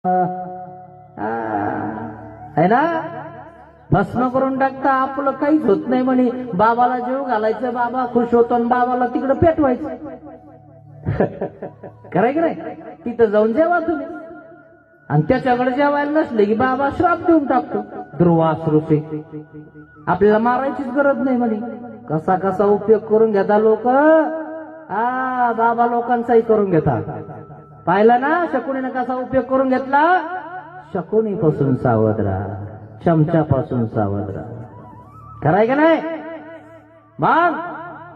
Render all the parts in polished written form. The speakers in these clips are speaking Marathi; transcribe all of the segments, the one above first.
है ना, भस्म करून टाकता आपलं काहीच होत नाही म्हणे. बाबाला जेव घालायचं, बाबा खुश होतो आणि बाबाला तिकडे पेटवायचं. खरंय की नाही? तिथं जाऊन जेवा तुम्ही, आणि त्याच्याकडे जेवायला नसले की बाबा श्राप देऊन टाकतो. दुर्वासरूचे आपल्याला मारायचीच गरज नाही म्हणे. कसा कसा उपयोग करून घेता लोक. बाबा लोकांचाही करून घेता. पाहिलं ना शकुनीने कसा उपयोग करून घेतला. शकुनी पासून सावध राहा, चमच्यापासून सावध राहा. कराय का नाही? मग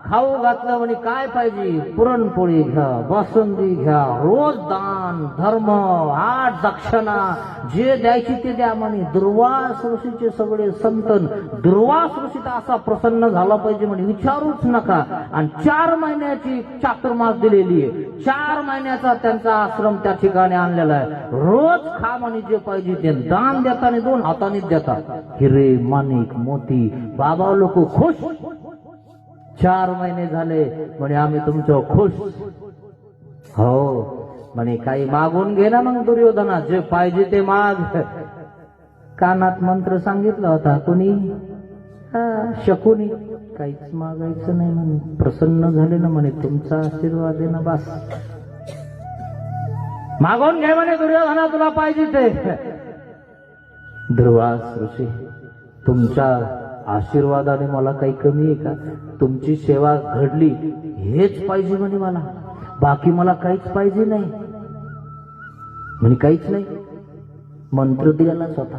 खाऊ घातलं म्हणे काय पाहिजे, पुरणपोळी घ्या, बासुंदी घ्या, रोज दान धर्म, आठ दक्षिणा, जे द्यायची ते द्या म्हणे. दुर्वास ऋषीचे सगळे संतन दुर्वास ऋषीचा असा प्रसन्न झाला पाहिजे म्हणे, विचारूच नका. आणि 4 महिन्याची चातुर्मास दिलेली आहे. 4 महिन्याचा त्यांचा आश्रम त्या ठिकाणी आणलेला आहे. रोज खा म्हणे, जे पाहिजे ते. दान देताना 2 हातांनी देतात, हिरे माणिक मोती. बाबा लोक खुश. 4 महिने झाले म्हणे आम्ही तुमचं खुश. हो म्हणे काही मागून घे ना मग दुर्योधना, जे पाहिजे ते माग. कानात मंत्र सांगितला होता कोणी, शकुनी. काहीच मागायचं नाही म्हणे. प्रसन्न झाले ना म्हणे, तुमचा आशीर्वाद आहे ना बस. मागून घे म्हणे दुर्योधना, तुला पाहिजे ते. दुर्वास ऋषी, तुमच्या आशीर्वादाने मला काही कमी आहे का? तुमची सेवा घडली हेच पाहिजे म्हणे मला, बाकी मला काहीच पाहिजे नाही म्हणे. काहीच नाही. मंत्र दिलेलाच होता,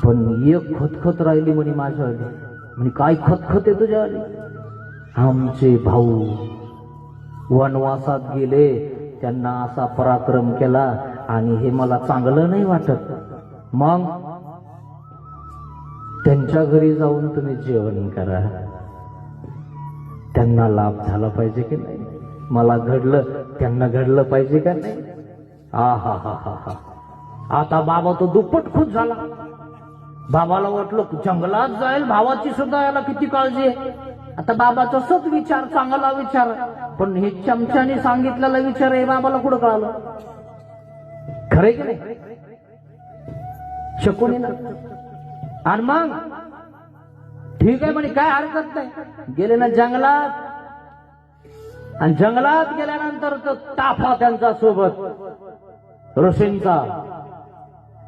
पण एक खतखत राहिली म्हणे माझ्यावाली. म्हणे काय खतखत आहे तुझ्यावाली? आमचे भाऊ वनवासात गेले, त्यांना असा पराक्रम केला आणि हे मला चांगलं नाही वाटत. मग त्यांच्या घरी जाऊन तुम्ही जेवण करा, त्यांना लाभ झाला पाहिजे की नाही? मला घडलं, त्यांना घडलं पाहिजे का नाही? हा. आता बाबा तो दुप्पट खुश झाला. बाबाला वाटलं जंगलात जाईल, भावाची सुद्धा याला किती काळजी आहे. आता बाबाचा सत विचार, चांगला विचार, पण हे चमच्याने सांगितलेला विचार आहे बाबाला कुठं कळालं? खरे की नाही? शकुनी ना. आणि मग ठीक आहे म्हणे, काय हरकत नाही. गेले ना जंगलात, आणि जंगलात गेल्यानंतर तो ताफा त्यांचा सोबत ऋषींचा.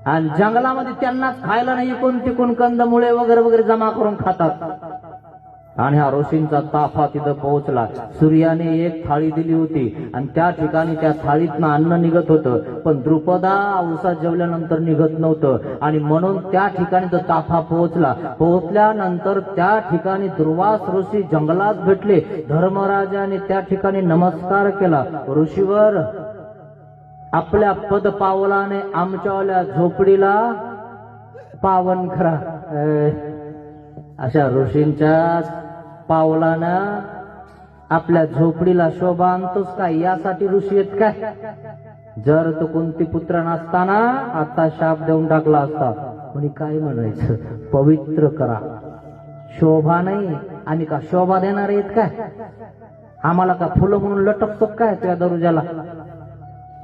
आणि जंगलामध्ये त्यांनाच खायला नाही, इकून तिकून कंदमुळे वगैरे वगैरे जमा करून खातात. आणि हा ऋषींचा ताफा तिथं पोहोचला. सूर्याने एक थाळी दिली होती आणि त्या ठिकाणी त्या थाळीतनं अन्न निघत होतं, पण द्रुपदा औसा जेवल्यानंतर निघत नव्हतं. आणि म्हणून त्या ठिकाणी तो ताफा पोहोचला. पोहोचल्यानंतर त्या ठिकाणी दुर्वास ऋषी जंगलात भेटले. धर्मराजाने त्या ठिकाणी नमस्कार केला. ऋषीवर, आपल्या पद पावलाने आमच्यावाल्या झोपडीला पावन करा. अशा ऋषींच्या पावलानं आपल्या झोपडीला शोभा आणतोस काय? यासाठी ऋषी आहेत काय? जर तो कोणती पुत्र नसताना आता शाप देऊन टाकला असता. म्हणे काय म्हणायचं, पवित्र करा. शोभा नाही. आणि का शोभा देणार आहेत काय? आम्हाला का फुलं म्हणून लटकतो काय त्या दरुजाला?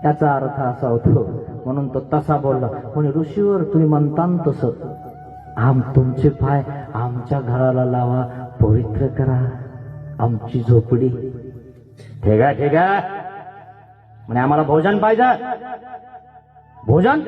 त्याचा अर्थ असा होतो. म्हणून तो तसा बोलला. म्हणे ऋषीवर तुम्ही म्हणता तसं, तुमचे पाय आमच्या घराला लावा, पवित्र करा आमची झोपडी. ठीक आहे म्हणे, आम्हाला भोजन पाहिजे. भोजन